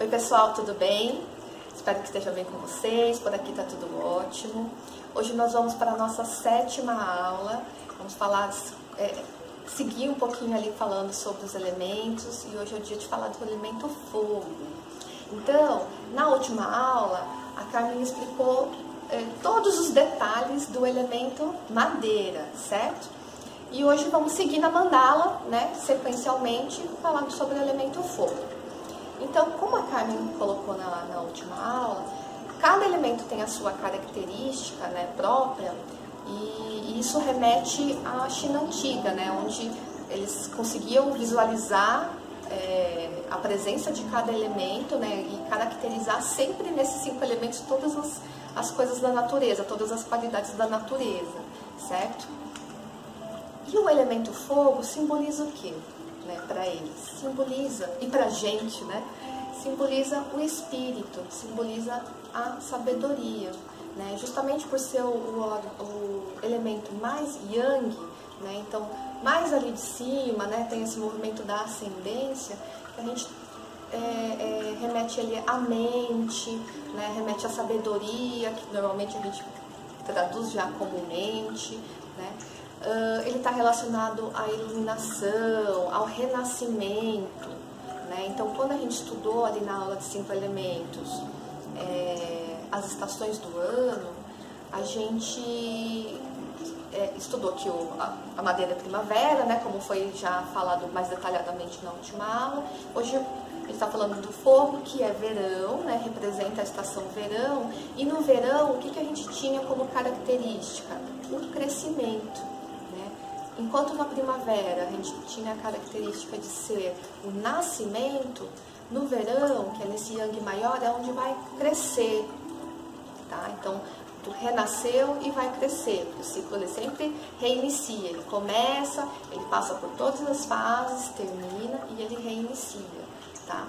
Oi pessoal, tudo bem? Espero que esteja bem com vocês, por aqui tá tudo ótimo. Hoje nós vamos para a nossa 7ª aula, vamos falar, seguir um pouquinho ali falando sobre os elementos e hoje é o dia de falar do elemento fogo. Então, na última aula, a Carmen explicou todos os detalhes do elemento madeira, certo? E hoje vamos seguir na mandala, né, sequencialmente, falando sobre o elemento fogo. Então, como a Carmen colocou na última aula, cada elemento tem a sua característica, né, própria, e isso remete à China antiga, né, onde eles conseguiam visualizar a presença de cada elemento, né, e caracterizar sempre nesses 5 elementos todas as coisas da natureza, todas as qualidades da natureza, certo? E o elemento fogo simboliza o quê? Né, para eles, simboliza, e para a gente, né, simboliza o espírito, simboliza a sabedoria, né, justamente por ser o elemento mais yang, né, então mais ali de cima, né, tem esse movimento da ascendência, que a gente remete ali à mente, né, remete à sabedoria, que normalmente a gente traduz já como mente, né. Ele está relacionado à iluminação, ao renascimento, né? Então, quando a gente estudou ali na aula de 5 elementos, as estações do ano, a gente estudou que a madeira é primavera, né? Como foi já falado mais detalhadamente na última aula. Hoje a gente está falando do fogo, que é verão, né? Representa a estação verão. E no verão, o que a gente tinha como característica? O crescimento. Enquanto na primavera a gente tinha a característica de ser o nascimento, no verão, que é nesse yang maior, é onde vai crescer, tá? Então, tu renasceu e vai crescer, porque o ciclo ele sempre reinicia, ele começa, ele passa por todas as fases, termina e ele reinicia, tá?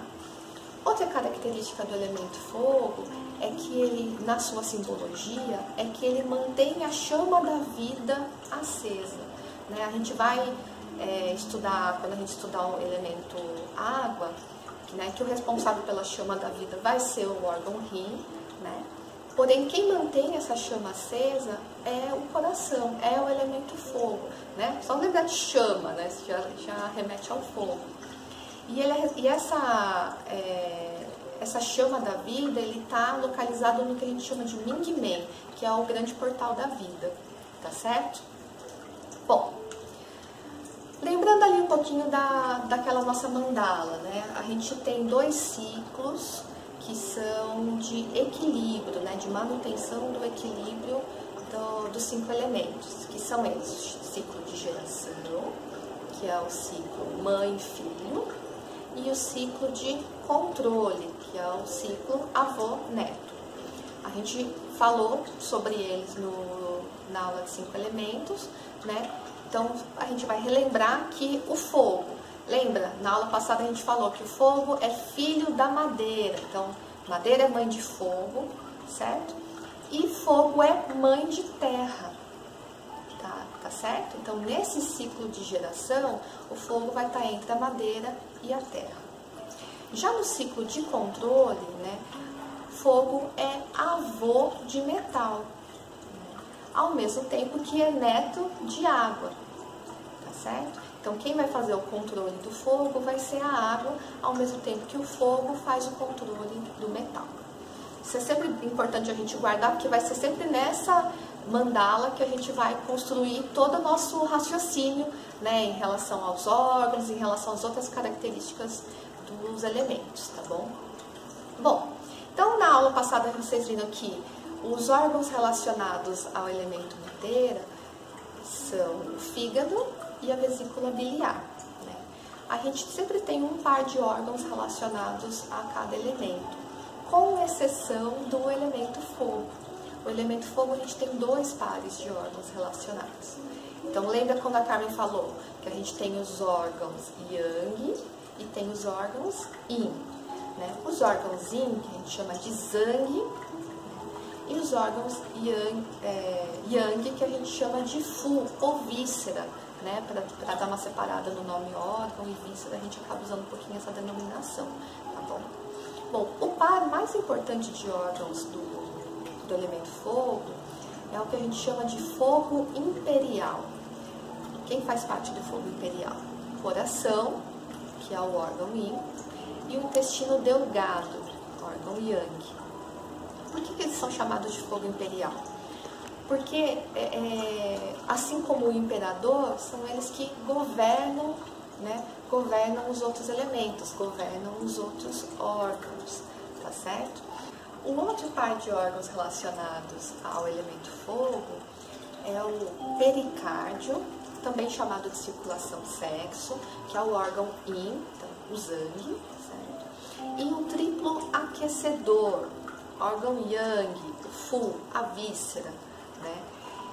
Outra característica do elemento fogo é que ele, na sua simbologia, é que ele mantém a chama da vida acesa. Né? A gente vai estudar, quando a gente estudar o elemento água, né, que o responsável pela chama da vida vai ser o órgão rim, né? Porém, quem mantém essa chama acesa é o coração, é o elemento fogo. Né? Só lembrar de chama, né? já remete ao fogo. E essa chama da vida, ele está localizado no que a gente chama de Ming Men, que é o grande portal da vida, tá certo? Bom, lembrando ali um pouquinho daquela nossa mandala, né? A gente tem 2 ciclos que são de equilíbrio, né? De manutenção do equilíbrio dos 5 elementos, que são eles: o ciclo de geração, que é o ciclo mãe-filho, e o ciclo de controle, que é o ciclo avô-neto. A gente falou sobre eles na aula de 5 elementos, né? Então, a gente vai relembrar que o fogo, lembra? Na aula passada a gente falou que o fogo é filho da madeira. Então, madeira é mãe de fogo, certo? E fogo é mãe de terra, tá certo? Então, nesse ciclo de geração, o fogo vai estar entre a madeira e a terra. Já no ciclo de controle, né? Fogo é avô de metal, ao mesmo tempo que é neto de água, tá certo? Então, quem vai fazer o controle do fogo vai ser a água, ao mesmo tempo que o fogo faz o controle do metal. Isso é sempre importante a gente guardar, porque vai ser sempre nessa mandala que a gente vai construir todo o nosso raciocínio, né, em relação aos órgãos, em relação às outras características dos elementos, tá bom? Bom, então na aula passada vocês viram que os órgãos relacionados ao elemento madeira são o fígado e a vesícula biliar, né? A gente sempre tem um par de órgãos relacionados a cada elemento, com exceção do elemento fogo. O elemento fogo a gente tem 2 pares de órgãos relacionados. Então lembra quando a Carmen falou que a gente tem os órgãos yang e tem os órgãos yin, né? Os órgãos yin, que a gente chama de zang, e os órgãos yang, que a gente chama de fu, ou víscera, né? Para dar uma separada no nome órgão e víscera, a gente acaba usando um pouquinho essa denominação, tá bom? Bom, o par mais importante de órgãos do elemento fogo é o que a gente chama de fogo imperial. Quem faz parte do fogo imperial? O coração, que é o órgão yin, e o intestino delgado, órgão yang. Por que eles são chamados de fogo imperial? Porque, assim como o imperador, são eles que governam, né, governam os outros elementos, governam os outros órgãos, tá certo? O outro par de órgãos relacionados ao elemento fogo é o pericárdio, também chamado de circulação sexo, que é o órgão yin, então, o zang, certo? E o triplo aquecedor, órgão yang, o fu, a víscera, né?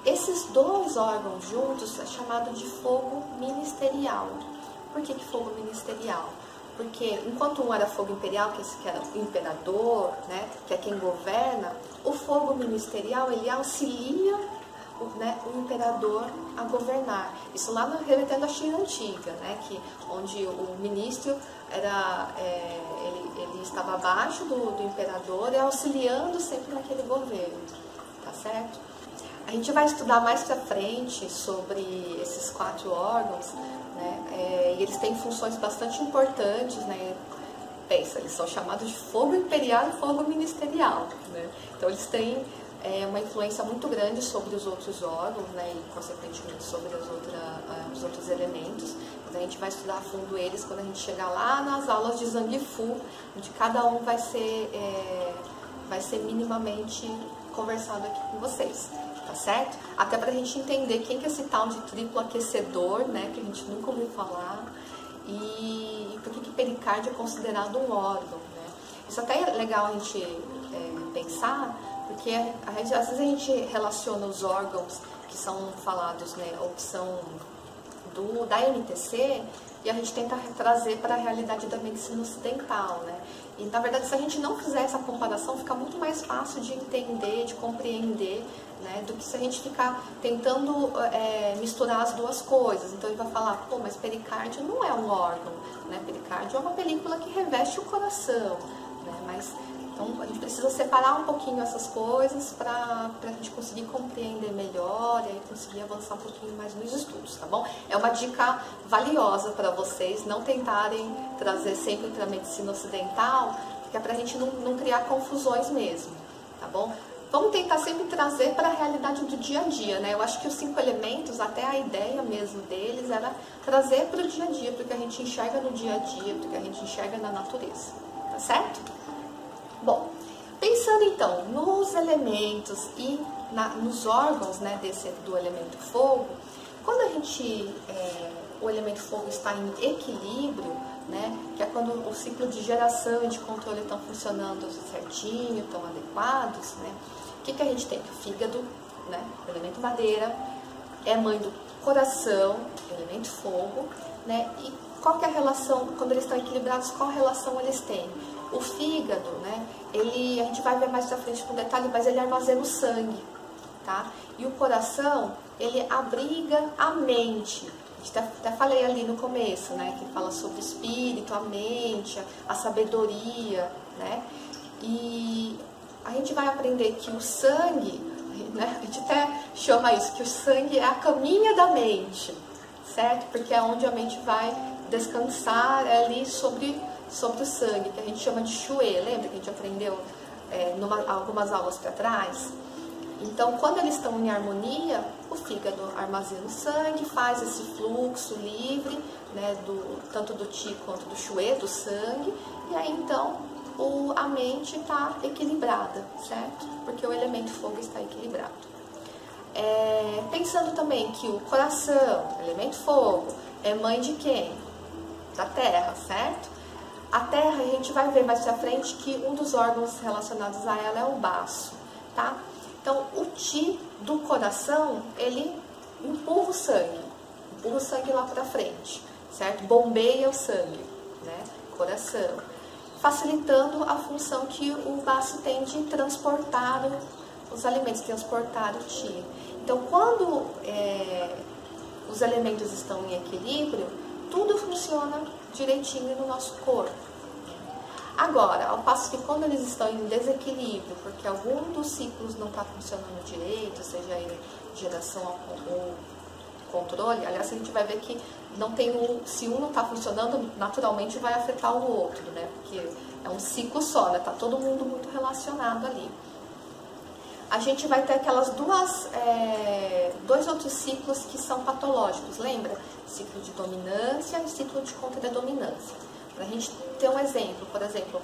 Esses dois órgãos juntos é chamado de fogo ministerial. Por que fogo ministerial? Porque enquanto um era fogo imperial, que era o imperador, né, que é quem governa, o fogo ministerial ele auxilia o imperador a governar. Isso lá remetendo à China antiga, né, onde o ministro ele estava abaixo do imperador e auxiliando sempre naquele governo, tá certo? A gente vai estudar mais pra frente sobre esses 4 órgãos, né, e eles têm funções bastante importantes, né? Pensa, eles são chamados de fogo imperial e fogo ministerial, né? Então eles têm uma influência muito grande sobre os outros órgãos, né, e consequentemente sobre os outros elementos. Mas a gente vai estudar a fundo eles quando a gente chegar lá nas aulas de Zang Fu, onde cada um vai ser minimamente conversado aqui com vocês, tá certo? Até pra gente entender quem que é esse tal de triplo aquecedor, né, que a gente nunca ouviu falar, e por que pericárdio é considerado um órgão, né? Isso até é legal a gente pensar, porque às vezes a gente relaciona os órgãos que são falados, né, ou que são da MTC, e a gente tenta trazer para a realidade da medicina ocidental, né? E na verdade, se a gente não fizer essa comparação, fica muito mais fácil de entender, de compreender, né, do que se a gente ficar tentando misturar as duas coisas. Então ele vai falar, pô, mas pericárdio não é um órgão, né? Pericárdio é uma película que reveste o coração, né? Então a gente precisa separar um pouquinho essas coisas para a gente conseguir compreender melhor e aí conseguir avançar um pouquinho mais nos estudos, tá bom? É uma dica valiosa para vocês não tentarem trazer sempre para a medicina ocidental, que é para a gente não criar confusões mesmo, tá bom? Vamos tentar sempre trazer para a realidade do dia a dia, né? Eu acho que os 5 elementos, até a ideia mesmo deles era trazer para o dia a dia, porque a gente enxerga no dia a dia, porque a gente enxerga na natureza, tá certo? Bom, pensando então nos elementos e nos órgãos, né, do elemento fogo, quando o elemento fogo está em equilíbrio, né, que é quando o ciclo de geração e de controle estão funcionando certinho, estão adequados, né, o que a gente tem? O fígado, né, o elemento madeira, é mãe do coração, elemento fogo, né, e qual que é a relação, quando eles estão equilibrados, qual relação eles têm? O fígado, né, a gente vai ver mais pra frente com detalhe, mas ele armazena o sangue, tá? E o coração, ele abriga a mente. Até falei ali no começo, né, que fala sobre o espírito, a mente, a sabedoria, né? E a gente vai aprender que o sangue, né, a gente até chama isso, que o sangue é a caminha da mente, certo? Porque é onde a mente vai descansar ali sobre o sangue, que a gente chama de Xue, lembra que a gente aprendeu algumas aulas para trás? Então, quando eles estão em harmonia, o fígado armazena o sangue, faz esse fluxo livre, né, tanto do Qi quanto do Xue, do sangue, e aí então a mente está equilibrada, certo? Porque o elemento fogo está equilibrado. Pensando também que o coração, elemento fogo, é mãe de quem? Da terra, certo? A terra, a gente vai ver mais pra frente que um dos órgãos relacionados a ela é o baço, tá? Então, o Qi do coração, ele empurra o sangue lá pra frente, certo? Bombeia o sangue, né? Coração. Facilitando a função que o baço tem de transportar os alimentos, transportar o Qi. Então, quando os elementos estão em equilíbrio, tudo funciona direitinho no nosso corpo. Agora, ao passo que quando eles estão em desequilíbrio, porque algum dos ciclos não está funcionando direito, seja em geração ou controle, aliás, a gente vai ver que não tem se um não está funcionando, naturalmente vai afetar o outro, né? Porque é um ciclo só, né? Tá todo mundo muito relacionado ali. A gente vai ter aquelas dois outros ciclos que são patológicos, lembra? Ciclo de dominância e ciclo de contradominância. Para a gente ter um exemplo, por exemplo,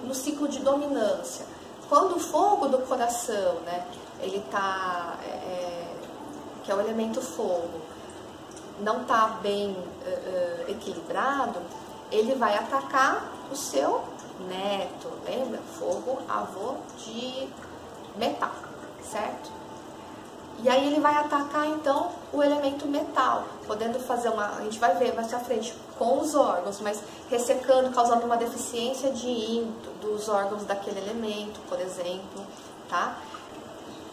no ciclo de dominância, quando o fogo do coração, né, ele tá, que é o elemento fogo, não está bem equilibrado, ele vai atacar o seu neto, lembra? Fogo, avô de metal, certo? E aí ele vai atacar então o elemento metal, podendo fazer a gente vai ver mais à frente com os órgãos, mas ressecando, causando uma deficiência dos órgãos daquele elemento, por exemplo, tá?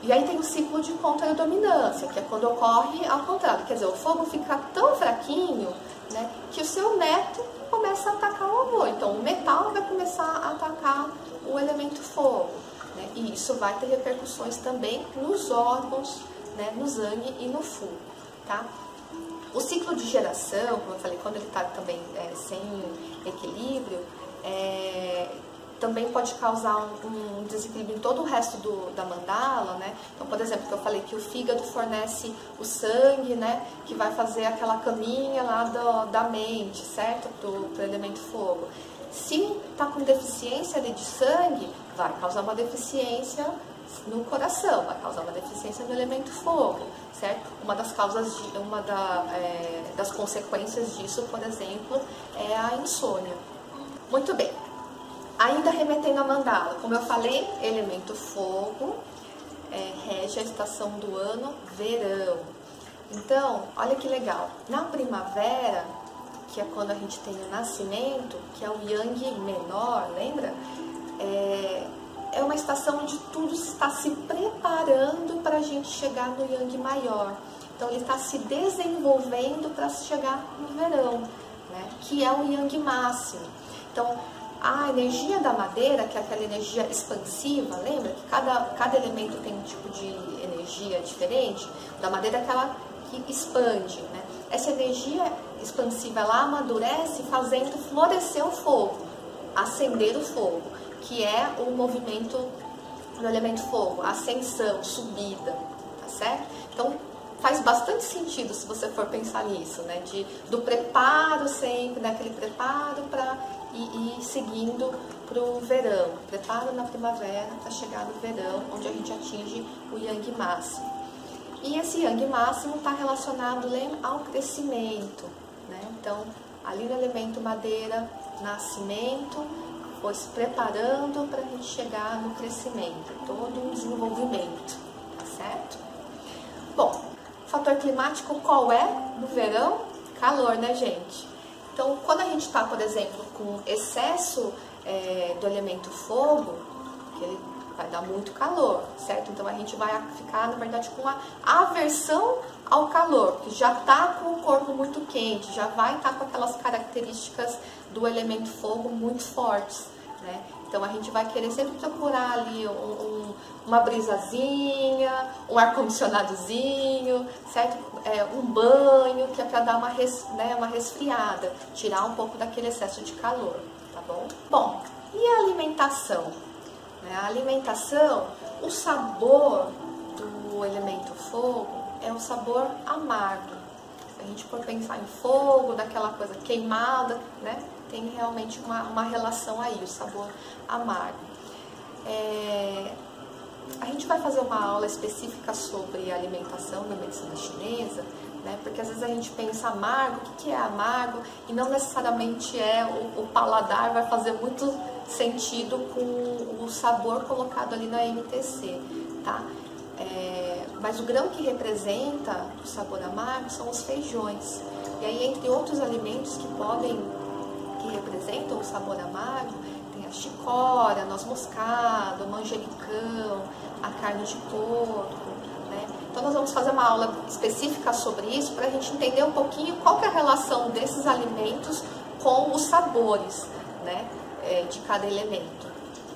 E aí tem o ciclo de contradominância, que é quando ocorre ao contrário, quer dizer, o fogo fica tão fraquinho, né, que o seu neto começa a atacar o avô, então o metal vai começar a atacar o elemento fogo, né, e isso vai ter repercussões também nos órgãos, né, no sangue e no fu, tá? O ciclo de geração, como eu falei, quando ele está também sem equilíbrio, também pode causar um desequilíbrio em todo o resto da mandala, né? Então, por exemplo, que eu falei que o fígado fornece o sangue, né? Que vai fazer aquela caminha lá da mente, certo? Pro elemento fogo. Se está com deficiência ali de sangue, vai causar uma deficiência no coração, vai causar uma deficiência no elemento fogo, certo? Uma das causas, das consequências disso, por exemplo, é a insônia. Muito bem. Ainda remetendo à mandala, como eu falei, elemento fogo rege a estação do ano, verão. Então, olha que legal. Na primavera, que é quando a gente tem o nascimento, que é o yang menor, lembra? É uma estação onde tudo está se preparando para a gente chegar no yang maior. Então, ele está se desenvolvendo para chegar no verão, né? Que é o yang máximo. Então, a energia da madeira, que é aquela energia expansiva, lembra que cada elemento tem um tipo de energia diferente? Da madeira é aquela que expande, né? Essa energia expansiva, ela amadurece fazendo florescer o fogo, acender o fogo, que é o movimento do elemento fogo, ascensão, subida, tá certo? Então, faz bastante sentido se você for pensar nisso, né? Do preparo sempre, daquele preparo para ir seguindo para o verão. Preparo na primavera para chegar no verão, onde a gente atinge o yang máximo. E esse yang máximo está relacionado ao crescimento, né? Então, ali no elemento madeira, nascimento, foi se preparando para a gente chegar no crescimento, todo um desenvolvimento, tá certo? Bom, fator climático qual é no verão? Calor, né, gente? Então, quando a gente está, por exemplo, com excesso do elemento fogo, que ele vai dar muito calor, certo? Então, a gente vai ficar, na verdade, com uma aversão ao calor, porque já está com o corpo muito quente, já vai estar com aquelas características do elemento fogo muito fortes, né? Então, a gente vai querer sempre procurar ali uma brisazinha, um ar-condicionadozinho, certo? Um banho, que é para dar uma resfriada, tirar um pouco daquele excesso de calor, tá bom? Bom, e a alimentação? A alimentação, o sabor do elemento fogo é um sabor amargo. Se a gente for pensar em fogo, daquela coisa queimada, né? Tem realmente uma relação aí, o sabor amargo. A gente vai fazer uma aula específica sobre alimentação na medicina chinesa, né? Porque às vezes a gente pensa amargo, o que é amargo? E não necessariamente o paladar vai fazer muito sentido com o sabor colocado ali na MTC, tá? Mas o grão que representa o sabor amargo são os feijões. E aí, entre outros alimentos que representam o sabor amargo, tem a chicória, a noz moscada, o manjericão, a carne de porco, né? Então nós vamos fazer uma aula específica sobre isso para a gente entender um pouquinho qual que é a relação desses alimentos com os sabores, né? de cada elemento,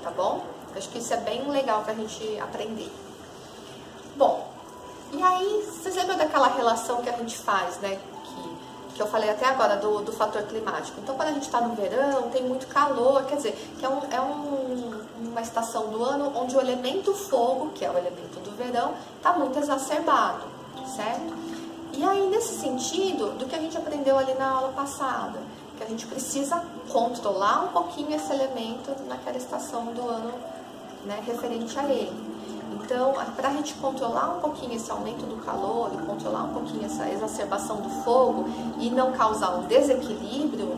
tá bom? Acho que isso é bem legal pra gente aprender. Bom, e aí, vocês lembram daquela relação que a gente faz, né? Que eu falei até agora do fator climático. Então, quando a gente está no verão, tem muito calor, quer dizer, que uma estação do ano onde o elemento fogo, que é o elemento do verão, está muito exacerbado, certo? E aí, nesse sentido, do que a gente aprendeu ali na aula passada, que a gente precisa controlar um pouquinho esse elemento naquela estação do ano, né, referente a ele. Então, para a gente controlar um pouquinho esse aumento do calor e controlar um pouquinho essa exacerbação do fogo e não causar um desequilíbrio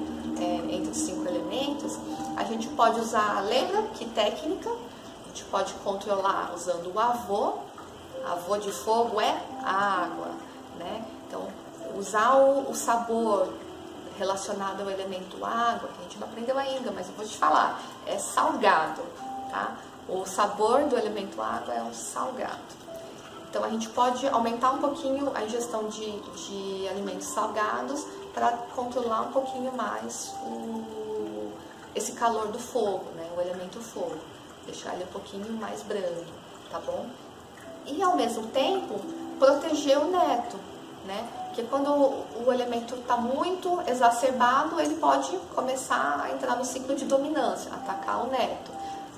entre os 5 elementos, a gente pode usar, lembra que técnica? A gente pode controlar usando o avô de fogo é água, né? Então, usar o sabor relacionado ao elemento água, que a gente não aprendeu ainda, mas eu vou te falar, é salgado, tá? O sabor do elemento água é um salgado. Então, a gente pode aumentar um pouquinho a ingestão de alimentos salgados para controlar um pouquinho mais esse calor do fogo, né? O elemento fogo. Deixar ele um pouquinho mais brando, tá bom? E, ao mesmo tempo, proteger o neto, né? Porque quando o elemento está muito exacerbado, ele pode começar a entrar no ciclo de dominância, atacar o neto.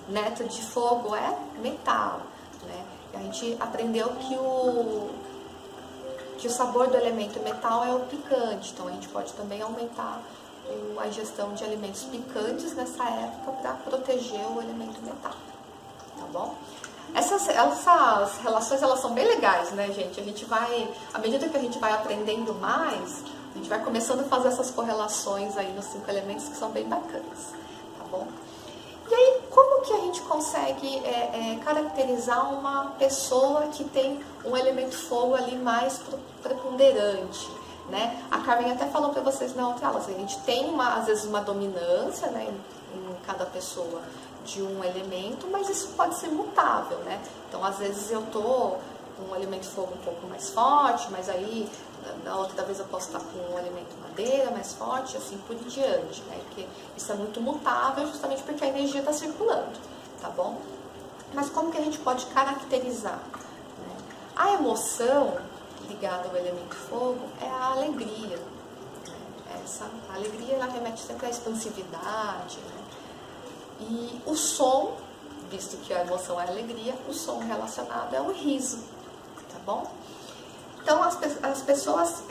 Neto de fogo é metal, né? E a gente aprendeu que o sabor do elemento metal é o picante, então a gente pode também aumentar a ingestão de alimentos picantes nessa época para proteger o elemento metal, tá bom? Essas relações, elas são bem legais, né, gente? A gente vai, à medida que a gente vai aprendendo mais, a gente vai começando a fazer essas correlações aí nos 5 elementos que são bem bacanas, tá bom? E aí, como que a gente consegue caracterizar uma pessoa que tem um elemento fogo ali mais preponderante, né? A Carmen até falou para vocês na outra aula, a gente tem, às vezes, uma dominância, né, em cada pessoa de um elemento, mas isso pode ser mutável, né? Então, às vezes eu tô com um elemento fogo um pouco mais forte, mas aí na outra vez eu posso estar com um elemento madeira mais forte, assim por diante, né? Porque isso é muito mutável, justamente porque a energia está circulando, tá bom? Mas como que a gente pode caracterizar, né? A emoção ligada ao elemento fogo é a alegria, né? A alegria, ela remete sempre à expansividade, né? E o som, visto que a emoção é a alegria, o som relacionado é o riso, tá bom? Então, as pessoas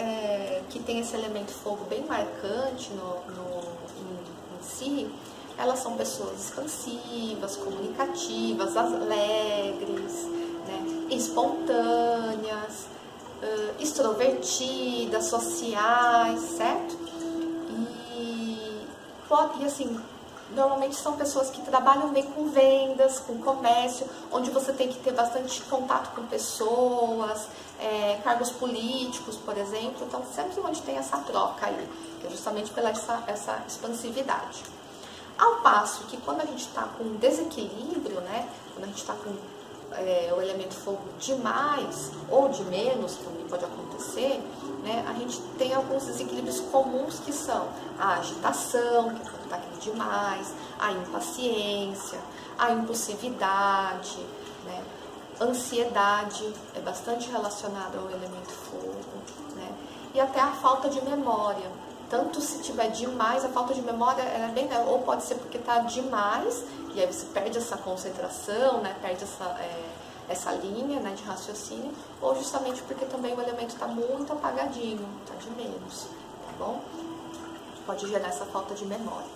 que têm esse elemento fogo bem marcante em si, elas são pessoas expansivas, comunicativas, alegres, né, espontâneas, extrovertidas, sociais, certo? E assim, normalmente são pessoas que trabalham bem com vendas, com comércio, onde você tem que ter bastante contato com pessoas, cargos políticos, por exemplo. Então, sempre onde tem essa troca aí, que é justamente pela essa expansividade. Ao passo que quando a gente está com desequilíbrio, né, quando a gente está com o elemento fogo demais ou de menos, também pode acontecer, né, a gente tem alguns desequilíbrios comuns que são a agitação, que pode estar aqui demais, a impaciência, a impulsividade, né, ansiedade é bastante relacionada ao elemento fogo, né, e até a falta de memória. Tanto se tiver demais, a falta de memória é bem, ou pode ser porque está demais, e aí você perde essa concentração, né, perde essa linha, né, de raciocínio, ou justamente porque também o elemento está muito apagadinho, está de menos, tá bom? Pode gerar essa falta de memória.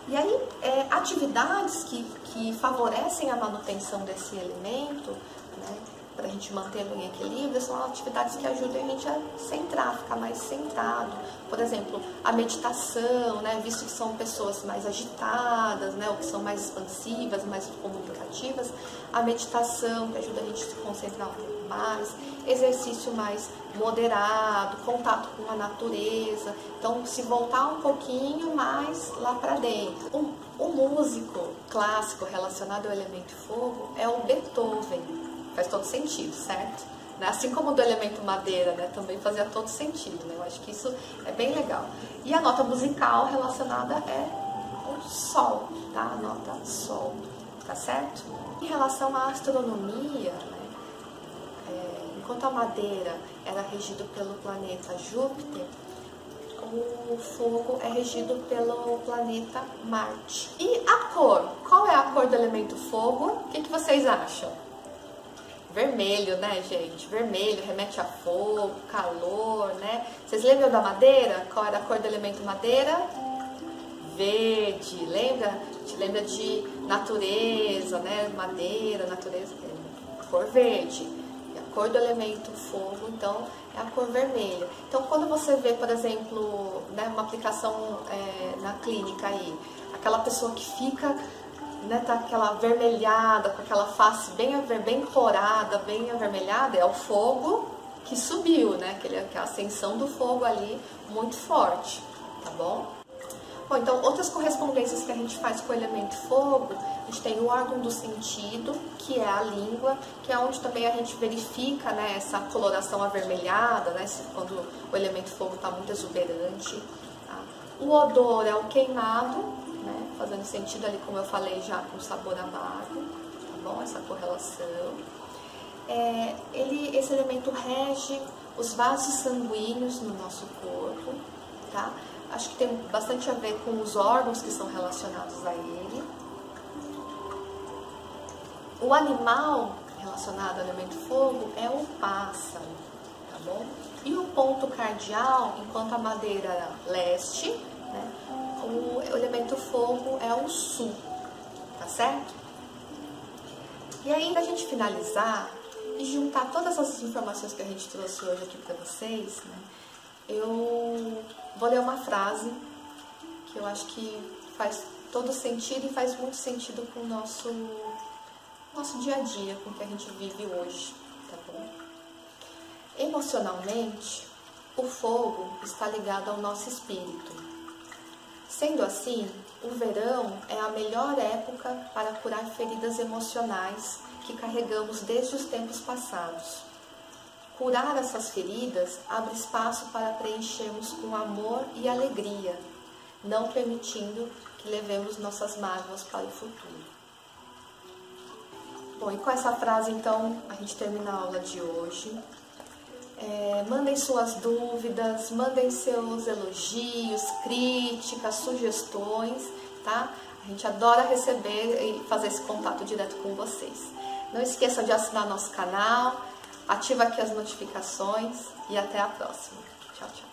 E aí, atividades que favorecem a manutenção desse elemento, né, para a gente mantê-lo em equilíbrio, são atividades que ajudam a gente a centrar, ficar mais centrado. Por exemplo, a meditação, né, visto que são pessoas mais agitadas, né, ou que são mais expansivas, mais comunicativas, a meditação que ajuda a gente a se concentrar um pouco mais, exercício mais moderado, contato com a natureza. Então, se voltar um pouquinho mais lá para dentro. O músico clássico relacionado ao elemento fogo é o Beethoven. Faz todo sentido, certo? Assim como do elemento madeira, né, também fazia todo sentido, né? Eu acho que isso é bem legal. E a nota musical relacionada é o Sol, tá? Anota Sol, tá certo? Em relação à astronomia, né? Enquanto a madeira era regida pelo planeta Júpiter, o fogo é regido pelo planeta Marte. E a cor? Qual é a cor do elemento fogo? O que vocês acham? Vermelho, né, gente? Vermelho remete a fogo, calor, né? Vocês lembram da madeira? Qual era a cor do elemento madeira? Verde. Lembra? A gente lembra de natureza, né? Madeira, natureza, cor verde. E a cor do elemento fogo, então, é a cor vermelha. Então, quando você vê, por exemplo, né, uma aplicação na clínica aí, aquela pessoa que fica, né, tá aquela avermelhada, com aquela face bem corada, bem avermelhada, é o fogo que subiu, né, aquela ascensão do fogo ali muito forte, tá bom? Bom, então, outras correspondências que a gente faz com o elemento fogo, a gente tem o órgão do sentido, que é a língua, que é onde também a gente verifica, né, essa coloração avermelhada, né, quando o elemento fogo está muito exuberante. Tá? O odor é o queimado, né, fazendo sentido ali, como eu falei já, com sabor amargo, tá bom? Essa correlação. Esse elemento rege os vasos sanguíneos no nosso corpo, tá? Acho que tem bastante a ver com os órgãos que são relacionados a ele. O animal relacionado ao elemento fogo é o pássaro, tá bom? E o ponto cardial, enquanto a madeira era leste, né, o elemento fogo é o sul, tá certo? E aí, pra gente finalizar e juntar todas as informações que a gente trouxe hoje aqui para vocês, né, eu vou ler uma frase que eu acho que faz todo sentido e faz muito sentido com o nosso dia a dia, com o que a gente vive hoje, tá bom? Emocionalmente, o fogo está ligado ao nosso espírito. Sendo assim, o verão é a melhor época para curar feridas emocionais que carregamos desde os tempos passados. Curar essas feridas abre espaço para preenchermos com amor e alegria, não permitindo que levemos nossas mágoas para o futuro. Bom, e com essa frase, então, a gente termina a aula de hoje. Mandem suas dúvidas, mandem seus elogios, críticas, sugestões, tá? A gente adora receber e fazer esse contato direto com vocês. Não esqueça de assinar nosso canal, ativa aqui as notificações e até a próxima. Tchau, tchau.